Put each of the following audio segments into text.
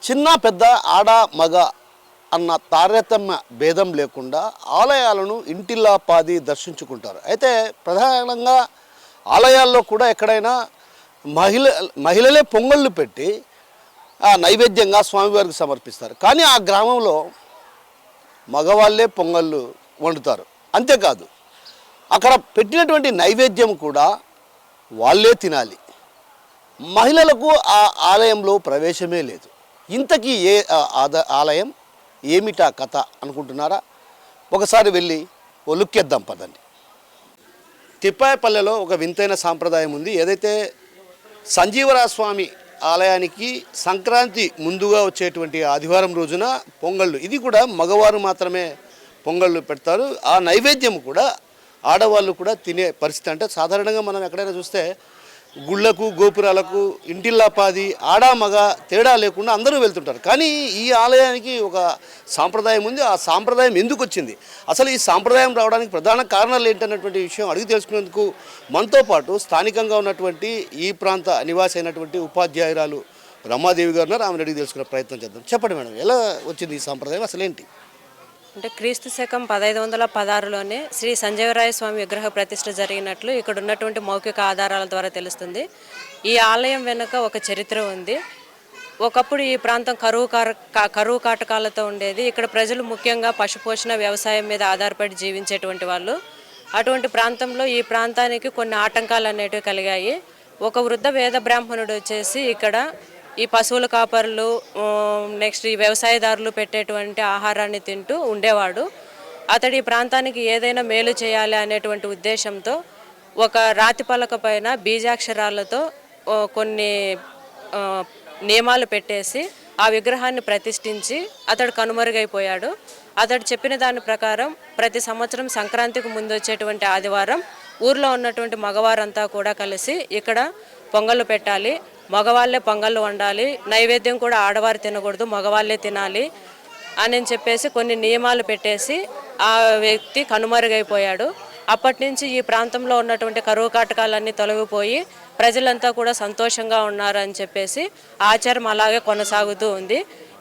చిన్న పెద్ద ఆడ మగ అన్న తారతమ్య భేదం లేకుండా ఆలయాలను ఇంటిల్లాపాది దర్శించుకుంటారు. అయితే ప్రధానంగా ఆలయాల్లో కూడా ఎక్కడైనా మహిళలే పొంగళ్ళు పెట్టి నైవేద్యంగా స్వామివారికి సమర్పిస్తారు. కానీ ఆ గ్రామంలో మగవాళ్ళే పొంగళ్ళు వండుతారు. అంతేకాదు అక్కడ పెట్టినటువంటి నైవేద్యం కూడా వాళ్ళే తినాలి. మహిళలకు ఆ ఆలయంలో ప్రవేశమే లేదు. ఇంతకీ ఏ ఆలయం, ఏమిటా కథ అనుకుంటున్నారా? ఒకసారి వెళ్ళి ఓ లుక్కేద్దాం పదండి. తిప్పాయపల్లెలో ఒక వింతైన సాంప్రదాయం ఉంది. ఏదైతే సంజీవరాయ స్వామి ఆలయానికి సంక్రాంతి ముందుగా వచ్చేటువంటి ఆదివారం రోజున పొంగళ్ళు, ఇది కూడా మగవారు మాత్రమే పొంగళ్ళు పెడతారు. ఆ నైవేద్యం కూడా ఆడవాళ్ళు కూడా తినే పరిస్థితి. అంటే సాధారణంగా మనం ఎక్కడైనా చూస్తే గుళ్ళకు గోపురాలకు ఇంటిల్లాపాది ఆడ మగ తేడా లేకుండా అందరూ వెళ్తుంటారు. కానీ ఈ ఆలయానికి ఒక సాంప్రదాయం ఉంది. ఆ సాంప్రదాయం ఎందుకు వచ్చింది, అసలు ఈ సాంప్రదాయం రావడానికి ప్రధాన కారణాలు ఏంటన్నటువంటి విషయం అడిగి తెలుసుకునేందుకు మనతో పాటు స్థానికంగా ఉన్నటువంటి ఈ ప్రాంత నివాసి అయినటువంటి ఉపాధ్యాయురాలు రమాదేవి గారు ఉన్నారు. ఆమెను అడిగి తెలుసుకునే ప్రయత్నం చేద్దాం. చెప్పండి మేడం, ఎలా వచ్చింది ఈ సాంప్రదాయం, అసలు ఏంటి? అంటే క్రీస్తు శకం 1516లోనే శ్రీ సంజీవరాయ స్వామి విగ్రహ ప్రతిష్ఠ జరిగినట్లు ఇక్కడ ఉన్నటువంటి మౌఖిక ఆధారాల ద్వారా తెలుస్తుంది. ఈ ఆలయం వెనుక ఒక చరిత్ర ఉంది. ఒకప్పుడు ఈ ప్రాంతం కరువు కాటకాలతో ఉండేది. ఇక్కడ ప్రజలు ముఖ్యంగా పశుపోషణ వ్యవసాయం మీద ఆధారపడి జీవించేటువంటి వాళ్ళు. అటువంటి ప్రాంతంలో ఈ ప్రాంతానికి కొన్ని ఆటంకాలు అనేటివి కలిగాయి. ఒక వృద్ధ వేద బ్రాహ్మణుడు వచ్చేసి ఇక్కడ ఈ పశువుల కాపరులు, నెక్స్ట్ ఈ వ్యవసాయదారులు పెట్టేటువంటి ఆహారాన్ని తింటూ ఉండేవాడు. అతడి ఈ ప్రాంతానికి ఏదైనా మేలు చేయాలి అనేటువంటి ఉద్దేశంతో ఒక రాతి పలక పైన బీజాక్షరాలతో కొన్ని నియమాలు పెట్టేసి ఆ విగ్రహాన్ని ప్రతిష్ఠించి అతడు కనుమరుగైపోయాడు. అతడు చెప్పిన దాని ప్రకారం ప్రతి సంవత్సరం సంక్రాంతికి ముందు వచ్చేటువంటి ఆదివారం ఊర్లో ఉన్నటువంటి మగవారంతా కూడా కలిసి ఇక్కడ పొంగళ్ళు పెట్టాలి, మగవాళ్ళే పొంగళ్ళు వండాలి, నైవేద్యం కూడా ఆడవారు తినకూడదు, మగవాళ్ళే తినాలి అని చెప్పేసి కొన్ని నియమాలు పెట్టేసి ఆ వ్యక్తి కనుమరుగైపోయాడు. అప్పటి నుంచి ఈ ప్రాంతంలో ఉన్నటువంటి కరువు కాటకాలన్నీ తొలగిపోయి ప్రజలంతా కూడా సంతోషంగా ఉన్నారని చెప్పేసి ఆచారం అలాగే కొనసాగుతూ ఉంది.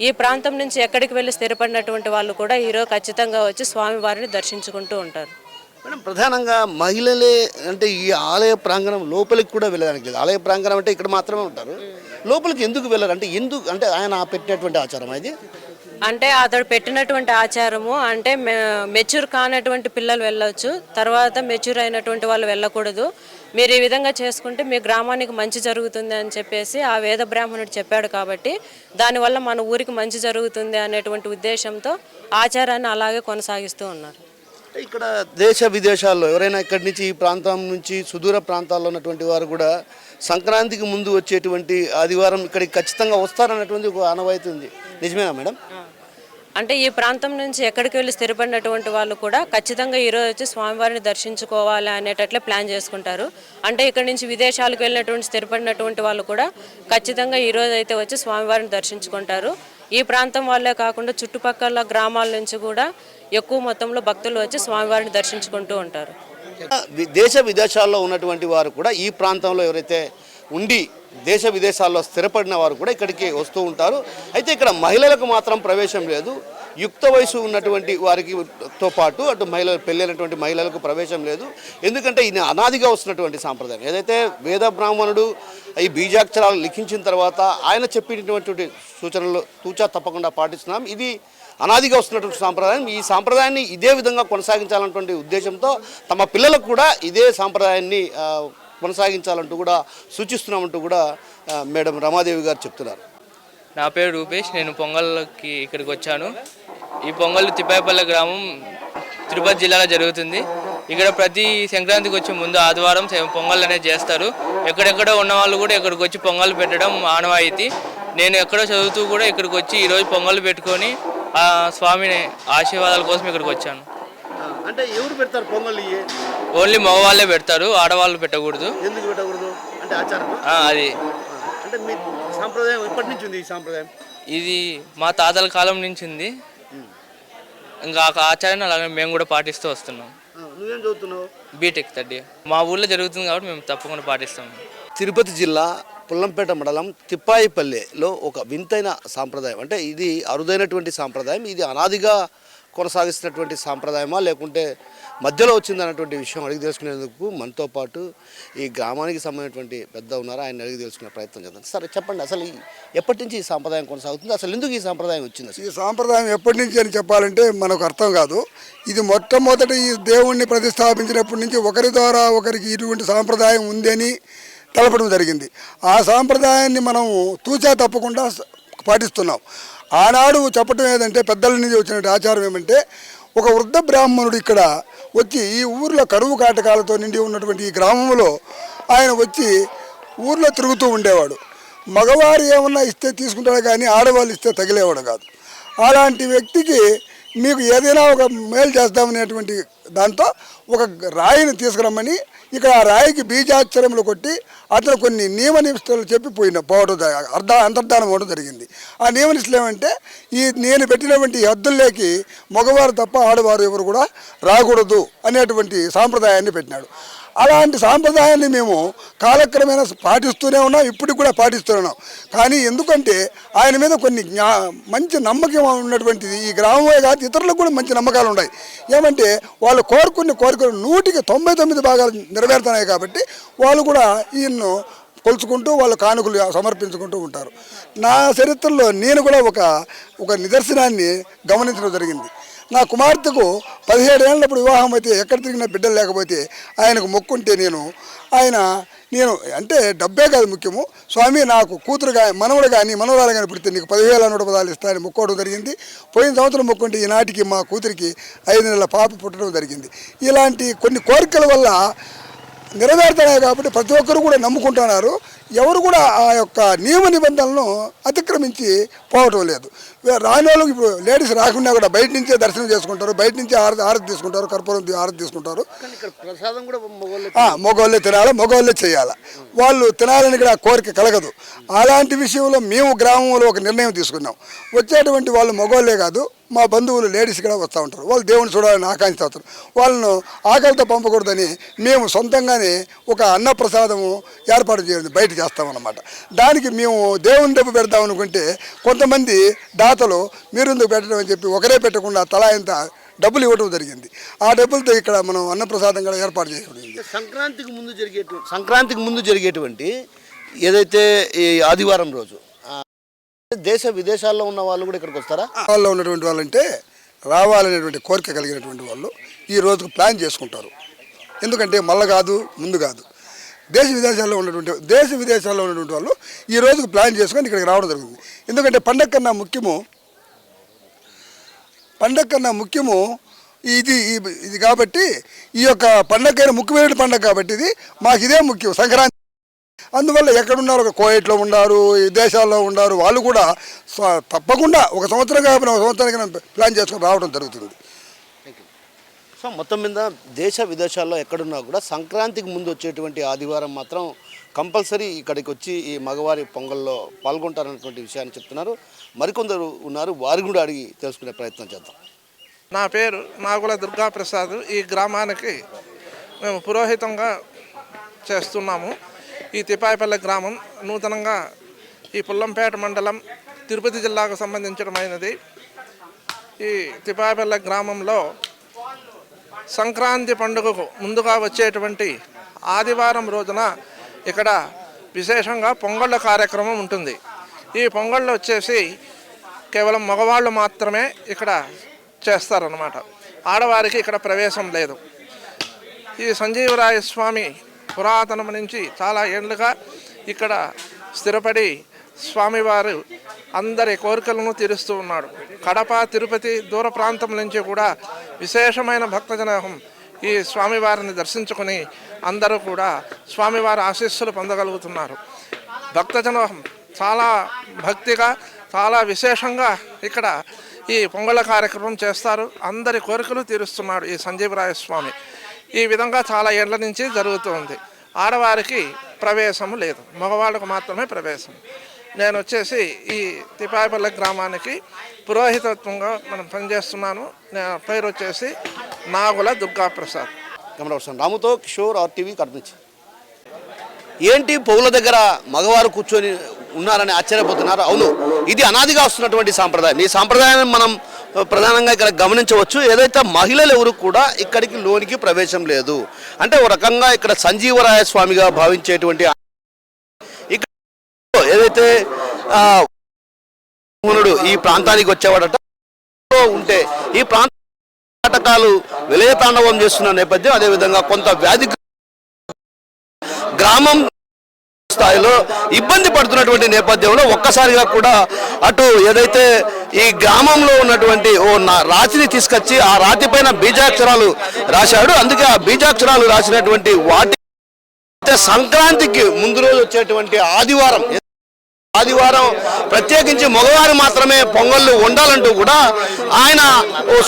ఈ ప్రాంతం నుంచి ఎక్కడికి వెళ్ళి స్థిరపడినటువంటి వాళ్ళు కూడా ఈరోజు ఖచ్చితంగా వచ్చి స్వామివారిని దర్శించుకుంటూ ఉంటారు. మేడం, ప్రధానంగా మహిళలే అంటే ఈ ఆలయ ప్రాంగణం లోపలికి కూడా వెళ్ళడానికి లేదు. ఆలయ ప్రాంగణం అంటే ఇక్కడ మాత్రమే ఉంటారు, లోపలికి ఎందుకు వెళ్ళరు? అంటే ఆయన పెట్టినటువంటి ఆచారం అది, అంటే అతడు పెట్టినటువంటి ఆచారము అంటే మెచ్యూర్ కానటువంటి పిల్లలు వెళ్ళవచ్చు, తర్వాత మెచ్యూర్ అయినటువంటి వాళ్ళు వెళ్ళకూడదు. మీరు ఈ విధంగా చేసుకుంటే మీ గ్రామానికి మంచి జరుగుతుంది అని చెప్పేసి ఆ వేద బ్రాహ్మణుడు చెప్పాడు. కాబట్టి దానివల్ల మన ఊరికి మంచి జరుగుతుంది అనేటువంటి ఉద్దేశంతో ఆచారాన్ని అలాగే కొనసాగిస్తూ ఉన్నారు. ఇక్కడ దేశ విదేశాల్లో ఎవరైనా ఇక్కడి నుంచి ఈ ప్రాంతం నుంచి సుదూర ప్రాంతాల్లో ఉన్నటువంటి వారు కూడా సంక్రాంతికి ముందు వచ్చేటువంటి ఆదివారం ఇక్కడికి ఖచ్చితంగా వస్తారన్నటువంటి ఒక ఆనవాయితీ ఉంది. నిజమేనా మేడం? అంటే ఈ ప్రాంతం నుంచి ఎక్కడికి వెళ్ళి స్థిరపడినటువంటి వాళ్ళు కూడా ఖచ్చితంగా ఈరోజు వచ్చి స్వామివారిని దర్శించుకోవాలి అనేటట్లే ప్లాన్ చేసుకుంటారు. అంటే ఇక్కడ నుంచి విదేశాలకు వెళ్ళినటువంటి స్థిరపడినటువంటి వాళ్ళు కూడా ఖచ్చితంగా ఈరోజు అయితే వచ్చి స్వామివారిని దర్శించుకుంటారు. ఈ ప్రాంతం వాళ్ళే కాకుండా చుట్టుపక్కల గ్రామాల నుంచి కూడా ఎక్కువ మొత్తంలో భక్తులు వచ్చి స్వామివారిని దర్శించుకుంటూ ఉంటారు. దేశ విదేశాల్లో ఉన్నటువంటి వారు కూడా ఈ ప్రాంతంలో ఎవరైతే ఉండి దేశ విదేశాల్లో స్థిరపడిన వారు కూడా ఇక్కడికి వస్తూ ఉంటారు. అయితే ఇక్కడ మహిళలకు మాత్రం ప్రవేశం లేదు. యుక్త వయసు ఉన్నటువంటి వారికితో పాటు అటు పెళ్ళైనటువంటి మహిళలకు ప్రవేశం లేదు. ఎందుకంటే ఇది అనాదిగా వస్తున్నటువంటి సాంప్రదాయం. ఏదైతే వేద బ్రాహ్మణుడు ఈ బీజాక్షరాలు లిఖించిన తర్వాత ఆయన చెప్పినటువంటి సూచనలు తూచా తప్పకుండా పాటిస్తున్నాం. ఇది అనాదిగా వస్తున్నటువంటి సాంప్రదాయం. ఈ సాంప్రదాయాన్ని ఇదే విధంగా కొనసాగించాలన్నటువంటి ఉద్దేశంతో తమ పిల్లలకు కూడా ఇదే సాంప్రదాయాన్ని కొనసాగించాలంటూ కూడా సూచిస్తున్నామంటూ కూడా మేడం రమాదేవి గారు చెప్తున్నారు. నా పేరు రూపేష్, నేను పొంగల్కి ఇక్కడికి వచ్చాను. ఈ పొంగల్ తిప్పాయపల్లె గ్రామం తిరుపతి జిల్లాలో జరుగుతుంది. ఇక్కడ ప్రతి సంక్రాంతికి వచ్చే ముందు ఆదివారం పొంగల్ అనేది చేస్తారు. ఎక్కడెక్కడో ఉన్న వాళ్ళు కూడా ఇక్కడికి వచ్చి పొంగల్ పెట్టడం ఆనవాయితీ. నేను ఎక్కడో చదువుతూ కూడా ఇక్కడికి వచ్చి ఈరోజు పొంగల్ పెట్టుకొని ఆ స్వామిని ఆశీర్వాదాల కోసం ఇక్కడికి వచ్చాను. అంటే ఎవరు పెడతారు పొంగల్? ఓన్లీ మగవాళ్ళే పెడతారు, ఆడవాళ్ళు పెట్టకూడదు. ఎందుకు పెట్టకూడదు అంటే ఆచారం అది. అంటే మీ సాంప్రదాయం ఎప్పటి నుంచి ఉంది? ఈ సాంప్రదాయం ఇది మా తాతల కాలం నుంచి ఉంది. ఇంకా ఆచారాన్ని అలాగే మేము కూడా పాటిస్తూ వస్తున్నాం. నువ్వేం చదువుతున్నావు? బీటెక్ 3 మా ఊళ్ళో జరుగుతుంది కాబట్టి మేము తప్పకుండా పాటిస్తాం. తిరుపతి జిల్లా పుల్లంపేట మండలం తిప్పాయిపల్లెలో ఒక వింతైన సాంప్రదాయం, అంటే ఇది అరుదైనటువంటి సాంప్రదాయం, ఇది అనాదిగా కొనసాగిస్తున్నటువంటి సాంప్రదాయమా లేకుంటే మధ్యలో వచ్చిందన్నటువంటి విషయం అడిగి తెలుసుకునేందుకు మనతో పాటు ఈ గ్రామానికి సంబంధించినటువంటి పెద్ద ఉన్నారు, ఆయన అడిగి తెలుసుకునే ప్రయత్నం చేద్దాం. సరే చెప్పండి, అసలు ఎప్పటి నుంచి ఈ సాంప్రదాయం కొనసాగుతుంది, అసలు ఎందుకు ఈ సాంప్రదాయం వచ్చింది? ఈ సాంప్రదాయం ఎప్పటి నుంచి అని చెప్పాలంటే మనకు అర్థం కాదు. ఇది మొట్టమొదటి ఈ దేవుణ్ణి ప్రతిష్టాపించినప్పటి నుంచి ఒకరి ద్వారా ఒకరికి ఇటువంటి సాంప్రదాయం ఉందని తెలపడం జరిగింది. ఆ సాంప్రదాయాన్ని మనం తూచా తప్పకుండా పాటిస్తున్నాం. ఆనాడు చెప్పటం ఏదంటే పెద్దల నుంచి వచ్చిన ఆచారం ఏమంటే, ఒక వృద్ధ బ్రాహ్మణుడు ఇక్కడ వచ్చి ఈ ఊర్లో కరువు కాటకాలతో నిండి ఉన్నటువంటి ఈ గ్రామంలో ఆయన వచ్చి ఊర్లో తిరుగుతూ ఉండేవాడు. మగవారు ఏమన్నా ఇస్తే తీసుకుంటాడు కానీ ఆడవాళ్ళు ఇస్తే తగిలేవాడు కాదు. అలాంటి వ్యక్తికి మీకు ఏదైనా ఒక మేలు చేద్దామనేటువంటి దాంతో ఒక రాయిని తీసుకురమ్మని ఇక్కడ ఆ రాయికి బీజాక్షరములు కొట్టి అతను కొన్ని నియమ నిష్టలు చెప్పి పోవడం అంతర్ధానం అవ్వడం జరిగింది. ఆ నియమ నిష్టలు ఏమంటే, నేను పెట్టినటువంటి హద్దుల్లోకి మగవారు తప్ప ఆడవారు ఎవరు కూడా రాకూడదు అనేటువంటి సాంప్రదాయాన్ని పెట్టినాడు. అలాంటి సాంప్రదాయాన్ని మేము కాలక్రమేణా పాటిస్తూనే ఉన్నాం, ఇప్పటికి కూడా పాటిస్తూనే ఉన్నాం. కానీ ఎందుకంటే ఆయన మీద కొన్ని మంచి నమ్మకం ఉన్నటువంటిది ఈ గ్రామమే కాదు, ఇతరులకు కూడా మంచి నమ్మకాలు ఉన్నాయి. ఏమంటే వాళ్ళు కోరుకున్న కోరికలు 100కి 99 భాగాలు నెరవేరుతున్నాయి కాబట్టి వాళ్ళు కూడా ఈయన్ను కొలుచుకుంటూ వాళ్ళు కానుకలు సమర్పించుకుంటూ ఉంటారు. నా చరిత్రలో నేను కూడా ఒక నిదర్శనాన్ని గమనించడం జరిగింది. నా కుమార్తెకు 17 ఏళ్ళప్పుడు వివాహం అయితే ఎక్కడ తిరిగినా బిడ్డలు లేకపోతే ఆయనకు మొక్కుంటే నేను అంటే డబ్బే కాదు ముఖ్యము, స్వామి నాకు కూతురు కానీ మనవడు కానీ మనవరాలు కానీ పుడితే నీకు 10,000 నోటు పదాలు ఇస్తాయని మొక్కోవడం జరిగింది. పోయిన సంవత్సరం మొక్కుంటే ఈనాటికి మా కూతురికి 5 నెలల పాప పుట్టడం జరిగింది. ఇలాంటి కొన్ని కోరికల వల్ల నెరవేరుతున్నాయి కాబట్టి ప్రతి ఒక్కరు కూడా నమ్ముకుంటున్నారు. ఎవరు కూడా ఆ యొక్క నియమ నిబంధనలను అతిక్రమించి పోవటం లేదు. రాని వాళ్ళకి ఇప్పుడు లేడీస్ రాకుండా కూడా బయట నుంచే దర్శనం చేసుకుంటారు, బయట నుంచే ఆరతి తీసుకుంటారు, కర్పూరం ఆరతి తీసుకుంటారు. మగవాళ్ళే తినాలి, మగవాళ్ళే చేయాలి. వాళ్ళు తినాలని కూడా కోరిక కలగదు. అలాంటి విషయంలో మేము గ్రామంలో ఒక నిర్ణయం తీసుకున్నాం. వచ్చేటువంటి వాళ్ళు మగవాళ్ళే కాదు, మా బంధువులు లేడీస్ కూడా వస్తూ ఉంటారు. వాళ్ళు దేవుని చూడాలని ఆకాంక్షిస్తారు. వాళ్ళను ఆకలితో పంపకూడదని మేము సొంతంగానే ఒక అన్నప్రసాదము ఏర్పాటు చేయాలి, బయట చేస్తామన్నమాట. దానికి మేము దేవుని డబ్బు పెడతాం అనుకుంటే కొంతమంది దాతలు మీరెందుకు పెట్టడం అని చెప్పి ఒకరే పెట్టకుండా తలా ఇంత డబ్బులు ఇవ్వడం జరిగింది. ఆ డబ్బులతో ఇక్కడ మనం అన్నప్రసాదం కూడా ఏర్పాటు చేయడం. సంక్రాంతికి ముందు జరిగేటువంటి ఏదైతే ఈ ఆదివారం రోజు దేశ విదేశాల్లో ఉన్న వాళ్ళు కూడా ఇక్కడికి వస్తారా? వాళ్ళు ఉన్నటువంటి వాళ్ళంటే రావాలనేటువంటి కోరిక కలిగినటువంటి వాళ్ళు ఈ రోజుకు ప్లాన్ చేసుకుంటారు. ఎందుకంటే మళ్ళీ కాదు, ముందు కాదు, దేశ విదేశాల్లో ఉన్నటువంటి వాళ్ళు ఈ రోజుకు ప్లాన్ చేసుకొని ఇక్కడికి రావడం జరుగుతుంది. ఎందుకంటే పండగ కన్నా ముఖ్యము ఇది కాబట్టి, ఈ యొక్క పండగైన ముఖ్యమైన పండగ కాబట్టి ఇది మాకు ఇదే ముఖ్యం, సంక్రాంతి. అందువల్ల ఎక్కడున్నారు, ఒక కోయట్లో ఉన్నారు, ఈ దేశాల్లో ఉన్నారు, వాళ్ళు కూడా తప్పకుండా ఒక సంవత్సరం కాబట్టి ఒక సంవత్సరానికి ప్లాన్ చేసుకొని రావడం జరుగుతుంది. సో మొత్తం మీద దేశ విదేశాల్లో ఎక్కడున్నా కూడా సంక్రాంతికి ముందు వచ్చేటువంటి ఆదివారం మాత్రం కంపల్సరీ ఇక్కడికి వచ్చి ఈ మగవారి పొంగల్లో పాల్గొంటారన్నటువంటి విషయాన్ని చెప్తున్నారు. మరికొందరు ఉన్నారు, వారి కూడా అడిగి తెలుసుకునే ప్రయత్నం చేద్దాం. నా పేరు నాగుల దుర్గాప్రసాద్. ఈ గ్రామానికి మేము పురోహితంగా చేస్తున్నాము. ఈ తిప్పాయిపల్లె గ్రామం నూతనంగా ఈ పుల్లంపేట మండలం తిరుపతి జిల్లాకు సంబంధించినమైనది. ఈ తిప్పాయిపల్లె గ్రామంలో సంక్రాంతి పండుగకు ముందుగా వచ్చేటువంటి ఆదివారం రోజున ఇక్కడ విశేషంగా పొంగళ్ళ కార్యక్రమం ఉంటుంది. ఈ పొంగళ్ళు వచ్చేసి కేవలం మగవాళ్ళు మాత్రమే ఇక్కడ చేస్తారన్నమాట. ఆడవారికి ఇక్కడ ప్రవేశం లేదు. ఈ సంజీవరాయ స్వామి పురాతనం నుంచి చాలా ఏళ్ళుగా ఇక్కడ స్థిరపడి స్వామివారు అందరి కోరికలను తీరుస్తూ ఉన్నాడు. కడప, తిరుపతి దూర ప్రాంతం నుంచి కూడా విశేషమైన భక్తజనం ఈ స్వామివారిని దర్శించుకొని అందరూ కూడా స్వామివారి ఆశీస్సులు పొందగలుగుతున్నారు. భక్తజనం చాలా భక్తిగా, చాలా విశేషంగా ఇక్కడ ఈ పొంగళ కార్యక్రమం చేస్తారు. అందరి కోరికలు తీరుస్తున్నాడు ఈ సంజీవరాయ స్వామి. ఈ విధంగా చాలా ఏళ్ల నుంచి జరుగుతుంది. ఆడవారికి ప్రవేశము లేదు, మగవాళ్ళకు మాత్రమే ప్రవేశం. నేను వచ్చేసి ఈ తిప్పాయిపల్లె గ్రామానికి పురోహితత్వంగా మనం పనిచేస్తున్నాను. నా పేరు వచ్చేసి నాగుల దుర్గాప్రసాద్. కెమెరా పర్సన్ రాముతో కిషోర్, RTV కడప నుంచి. ఏంటి పొగుల దగ్గర మగవారు కూర్చొని ఉన్నారని ఆశ్చర్యపోతున్నారు. అవును, ఇది అనాదిగా వస్తున్నటువంటి సాంప్రదాయం. ఈ సాంప్రదాయాన్ని మనం ప్రధానంగా ఇక్కడ గమనించవచ్చు. ఏదైతే మహిళలు ఎవరు కూడా ఇక్కడికి లోనికి ప్రవేశం లేదు అంటే ఒక రకంగా ఇక్కడ సంజీవరాయ స్వామిగా భావించేటువంటి ఇక్కడ ఏదైతే ఈ ప్రాంతానికి వచ్చేవాడట ఉంటే ఈ ప్రాంత నాటకాలు విలయతాండవం చేస్తున్న నేపథ్యం, అదేవిధంగా కొంత వ్యాధి గ్రామం స్థాయిలో ఇబ్బంది పడుతున్నటువంటి నేపథ్యంలో ఒక్కసారిగా కూడా అటు ఏదైతే ఈ గ్రామంలో ఉన్నటువంటి రాతిని తీసుకొచ్చి ఆ రాతి పైన బీజాక్షరాలు రాశాడు. అందుకే ఆ బీజాక్షరాలు రాసినటువంటి వాటి సంక్రాంతికి ముందు రోజు వచ్చేటువంటి ఆదివారం ప్రత్యేకించి మగవారు మాత్రమే పొంగళ్ళు వండాలంటూ కూడా ఆయన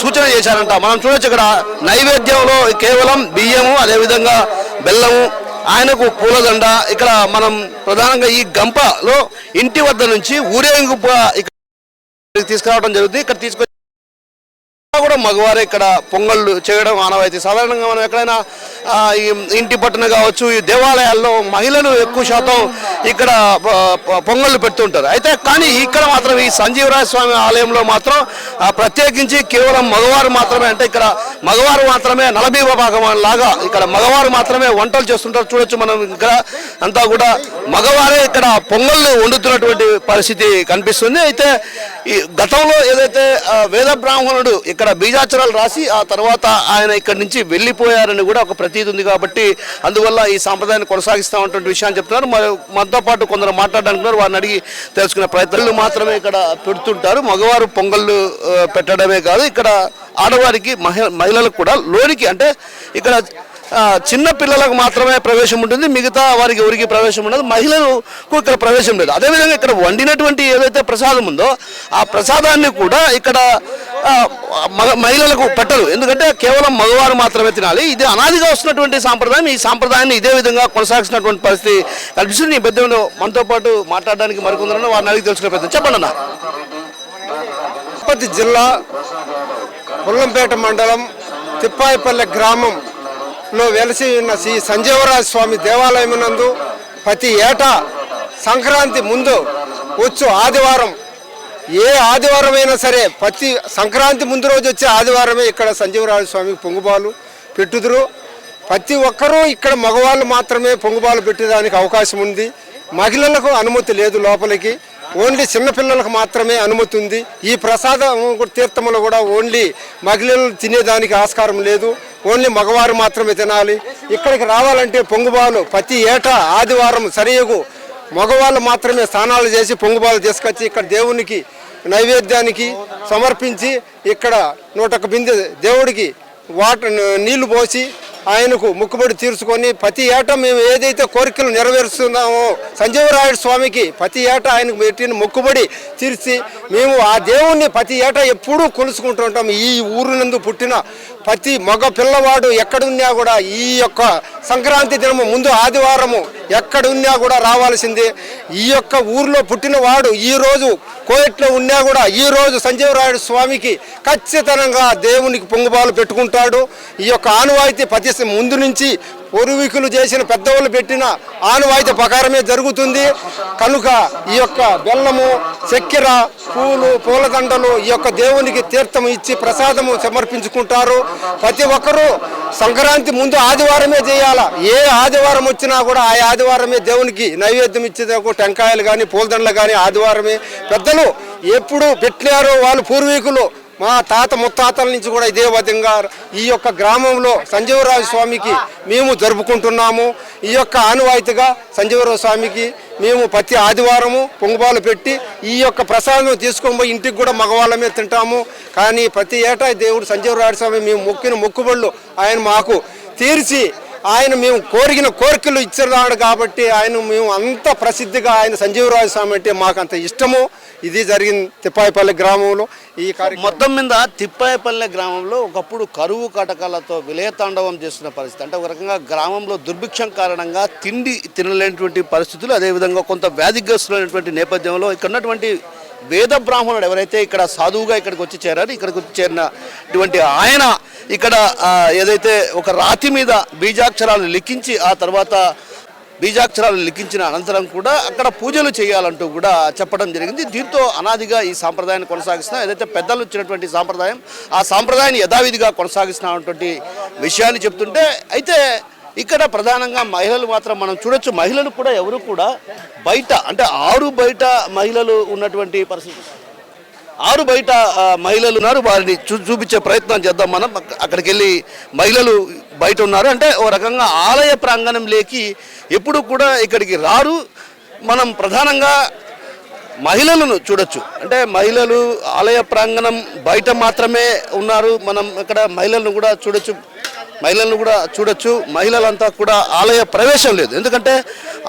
సూచన చేశారంట. మనం చూడొచ్చు ఇక్కడ నైవేద్యంలో కేవలం బియ్యము, అదేవిధంగా బెల్లము, ఆయనకు పూలదండ. ఇక్కడ మనం ప్రధానంగా ఈ గంపలో ఇంటి వద్ద నుంచి ఊరేగింపు ఇక్కడ తీసుకురావడం జరుగుతుంది. ఇక్కడ తీసుకొచ్చి కూడా మగవారే ఇక్కడ పొంగళ్ళు చేయడం ఆనవాయితీ. సాధారణంగా మనం ఎక్కడైనా ఇంటి పట్టున కావచ్చు, ఈ దేవాలయాల్లో మహిళలు ఎక్కువ శాతం ఇక్కడ పొంగళ్ళు పెడుతుంటారు. అయితే కానీ ఇక్కడ మాత్రం ఈ సంజీవరాయ స్వామి ఆలయంలో మాత్రం ప్రత్యేకించి కేవలం మగవారు మాత్రమే, అంటే ఇక్కడ మగవారు మాత్రమే 40వ భాగం లాగా ఇక్కడ మగవారు మాత్రమే వంటలు చేస్తుంటారు. చూడొచ్చు మనం ఇక్కడ అంతా కూడా మగవారే ఇక్కడ పొంగళ్ళు వండుతున్నటువంటి పరిస్థితి కనిపిస్తుంది. అయితే ఈ గతంలో ఏదైతే వేద బ్రాహ్మణుడు ఇక్కడ బీజాక్షరాలు రాసి ఆ తర్వాత ఆయన ఇక్కడి నుంచి వెళ్ళిపోయారని కూడా ఒక ప్రతీతి ఉంది. కాబట్టి అందువల్ల ఈ సాంప్రదాయాన్ని కొనసాగిస్తామన్నటువంటి విషయాన్ని చెప్తున్నారు. మనతో పాటు కొందరు మాట్లాడడానికి వారిని అడిగి తెలుసుకునే ప్రయత్నాలు మాత్రమే ఇక్కడ పెడుతుంటారు. మగవారు పొంగళ్ళు పెట్టడమే కాదు, ఇక్కడ ఆడవారికి మహిళలకు కూడా లోనికి, అంటే ఇక్కడ చిన్న పిల్లలకు మాత్రమే ప్రవేశం ఉంటుంది, మిగతా వారికి ఎవరికి ప్రవేశం ఉండదు, మహిళలకు ఇక్కడ ప్రవేశం లేదు. అదేవిధంగా ఇక్కడ వండినటువంటి ఏదైతే ప్రసాదం ఉందో ఆ ప్రసాదాన్ని కూడా ఇక్కడ మహిళలకు పెట్టరు, ఎందుకంటే కేవలం మగవారు మాత్రమే తినాలి. ఇది అనాదిగా వస్తున్నటువంటి సాంప్రదాయం. ఈ సాంప్రదాయాన్ని ఇదే విధంగా కొనసాగిస్తున్నటువంటి పరిస్థితి కనిపిస్తుంది. ఈ పెద్దలో మనతో పాటు మాట్లాడడానికి మరికొందరన్నా వారిని అడిగి తెలుసుకునే ప్రయత్నం. చెప్పండి అన్న. తిరుపతి జిల్లా పుల్లంపేట మండలం తిప్పాయిపల్లె గ్రామంలో వెలసి ఉన్న శ్రీ సంజీవరాయ స్వామి దేవాలయం నందు ప్రతి ఏటా సంక్రాంతి ముందు వచ్చు ఆదివారం, ఏ ఆదివారం అయినా సరే ప్రతి సంక్రాంతి ముందు రోజు వచ్చే ఆదివారమే ఇక్కడ సంజీవరాయ స్వామికి పొంగుబాలు పెట్టుదురు. ప్రతి ఒక్కరూ ఇక్కడ మగవాళ్ళు మాత్రమే పొంగుబాలు పెట్టేదానికి అవకాశం ఉంది. మహిళలకు అనుమతి లేదు లోపలికి, ఓన్లీ చిన్నపిల్లలకు మాత్రమే అనుమతి ఉంది. ఈ ప్రసాదం తీర్థములు కూడా ఓన్లీ మహిళలు తినేదానికి ఆస్కారం లేదు, ఓన్లీ మగవారు మాత్రమే తినాలి. ఇక్కడికి రావాలంటే పొంగుబాలు ప్రతి ఏటా ఆదివారం సరియగు మగవాళ్ళు మాత్రమే స్నానాలు చేసి పొంగుబాలు తీసుకొచ్చి ఇక్కడ దేవునికి నైవేద్యానికి సమర్పించి ఇక్కడ 101 బిందె దేవుడికి నీళ్లు పోసి ఆయనకు మొక్కుబడి తీర్చుకొని ప్రతి ఏటా మేము ఏదైతే కోరికలు నెరవేరుస్తున్నామో సంజీవరాయుడు స్వామికి ప్రతి ఏటా ఆయనకు పెట్టిన మొక్కుబడి తీర్చి మేము ఆ దేవుణ్ణి ప్రతి ఏటా ఎప్పుడూ కొలుసుకుంటుంటాం. ఈ ఊరినందు పుట్టిన ప్రతి మగ పిల్లవాడు ఎక్కడున్నా కూడా ఈ యొక్క సంక్రాంతి దినము ముందు ఆదివారము ఎక్కడున్నా కూడా రావాల్సిందే. ఈ యొక్క ఊరిలో పుట్టిన వాడు ఈరోజు కోయట్లో ఉన్నా కూడా ఈరోజు సంజీవరాయుడు స్వామికి ఖచ్చితంగా దేవునికి పొంగుబాలు పెట్టుకుంటాడు. ఈ యొక్క ఆనవాయితీ ప్రతి ముందు నుంచి పూర్వీకులు చేసిన పెద్దవాళ్ళు పెట్టిన ఆనవాయితీ ప్రకారమే జరుగుతుంది. కనుక ఈ యొక్క బెల్లము, చక్కెర, పూలదండలు ఈ యొక్క దేవునికి తీర్థం ఇచ్చి ప్రసాదము సమర్పించుకుంటారు. ప్రతి ఒక్కరూ సంక్రాంతి ముందు ఆదివారమే చేయాలా. ఏ ఆదివారం వచ్చినా కూడా ఆ ఆదివారమే దేవునికి నైవేద్యం ఇచ్చేందుకు టెంకాయలు కానీ పూలదండలు కానీ ఆదివారమే. పెద్దలు ఎప్పుడు పెట్టినారో వాళ్ళు పూర్వీకులు మా తాత ముత్తాతల నుంచి కూడా ఇదే విధంగా ఈ యొక్క గ్రామంలో సంజీవరాయ స్వామికి మేము జరుపుకుంటున్నాము. ఈ యొక్క ఆనవాయితీగా సంజీవరాయ స్వామికి మేము ప్రతి ఆదివారము పొంగుబాలు పెట్టి ఈ యొక్క ప్రసాదం తీసుకొని పోయి ఇంటికి కూడా మగవాళ్ళమే తింటాము. కానీ ప్రతి ఏటా దేవుడు సంజీవరాయ స్వామి మేము మొక్కిన మొక్కుబళ్ళు ఆయన మాకు తీర్చి ఆయన మేము కోరిన కోరికలు ఇచ్చేవాడు కాబట్టి ఆయన మేము అంత ప్రసిద్ధిగా ఆయన సంజీవరాయ స్వామి అంటే మాకు అంత ఇష్టము. ఇది జరిగింది తిప్పాయిపల్లె గ్రామంలో. ఈ మొత్తం మీద తిప్పాయిపల్లె గ్రామంలో ఒకప్పుడు కరువు కటకాలతో విలయతాండవం చేస్తున్న పరిస్థితి, అంటే ఒక రకంగా గ్రామంలో దుర్భిక్షం కారణంగా తిండి తినలేనటువంటి పరిస్థితులు, అదేవిధంగా కొంత వ్యాధిగ్రస్తులైనటువంటి నేపథ్యంలో ఇక్కడ ఉన్నటువంటి వేద బ్రాహ్మణుడు ఎవరైతే ఇక్కడ సాధువుగా ఇక్కడికి వచ్చి చేరారు, ఇక్కడికి వచ్చి చేరినటువంటి ఆయన ఇక్కడ ఏదైతే ఒక రాతి మీద బీజాక్షరాలు లిఖించి ఆ తర్వాత బీజాక్షరాలు లిఖించిన అనంతరం కూడా అక్కడ పూజలు చేయాలంటూ కూడా చెప్పడం జరిగింది. దీంతో అనాదిగా ఈ సాంప్రదాయాన్ని కొనసాగిస్తున్నాం. ఏదైతే పెద్దలు ఇచ్చినటువంటి సాంప్రదాయం, ఆ సాంప్రదాయాన్ని యథావిధిగా కొనసాగిస్తున్నటువంటి విషయాన్ని చెప్తుంటే, అయితే ఇక్కడ ప్రధానంగా మహిళలు మాత్రం మనం చూడొచ్చు. మహిళలు కూడా ఎవరు కూడా బయట, అంటే ఆరు బయట మహిళలు ఉన్నటువంటి పరిస్థితి. ఆరు బయట మహిళలు ఉన్నారు, వారిని చూపించే ప్రయత్నం చేద్దాం మనం. అక్కడికి వెళ్ళి మహిళలు బయట ఉన్నారు. అంటే ఓ రకంగా ఆలయ ప్రాంగణం లేకి ఎప్పుడు కూడా ఇక్కడికి రారు. మనం ప్రధానంగా మహిళలను చూడొచ్చు. అంటే మహిళలు ఆలయ ప్రాంగణం బయట మాత్రమే ఉన్నారు. మనం ఇక్కడ మహిళలను కూడా చూడొచ్చు. మహిళలంతా కూడా ఆలయ ప్రవేశం లేదు. ఎందుకంటే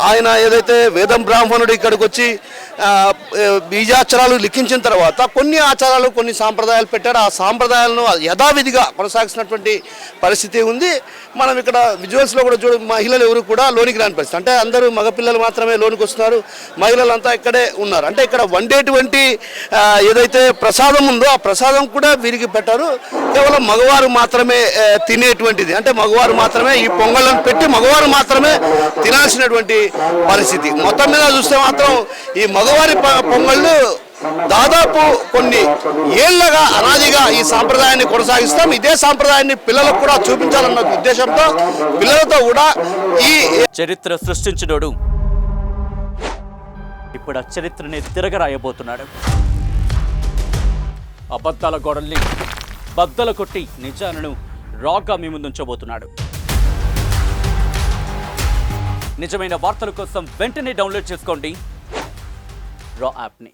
ఆయన ఏదైతే వేదం బ్రాహ్మణుడు ఇక్కడికి వచ్చి బీజాక్షరాలు లిఖించిన తర్వాత కొన్ని ఆచారాలు, కొన్ని సాంప్రదాయాలు పెట్టారు. ఆ సాంప్రదాయాలను యథావిధిగా కొనసాగిస్తున్నటువంటి పరిస్థితి ఉంది. మనం ఇక్కడ విజువల్స్లో కూడా మహిళలు ఎవరు కూడా లోనికి రాని పరిస్థితి. అంటే అందరూ మగపిల్లలు మాత్రమే లోనికి వస్తున్నారు, మహిళలంతా ఇక్కడే ఉన్నారు. అంటే ఇక్కడ వండేటువంటి ఏదైతే ప్రసాదం ఉందో ఆ ప్రసాదం కూడా వీరికి పెట్టారు. కేవలం మగవారు మాత్రమే తినేటువంటిది. అంటే మగవారు మాత్రమే ఈ పొంగళ్ళను పెట్టి మగవారు మాత్రమే తినాల్సినటువంటి పరిస్థితి. మొత్తం మీద చూస్తే మాత్రం ఈ మగవారి పొంగళ్ళు దాదాపు కొన్ని ఏళ్లగా అనాదిగా ఈ సాంప్రదాయాన్ని కొనసాగిస్తాం. ఇదే సాంప్రదాయాన్ని పిల్లలకు కూడా చూపించాలన్న ఉద్దేశంతో పిల్లలతో కూడా ఈ చరిత్ర సృష్టించినోడు ఇప్పుడు ఆ చరిత్రని తిరగరాయబోతున్నాడు. అబద్ధాల గోడల్ని బద్దలు కొట్టి నిజాలను రాగా మీ ముందుంచబోతున్నాడు. నిజమైన వార్తల కోసం వెంటనే డౌన్లోడ్ చేసుకోండి రా యాప్ని.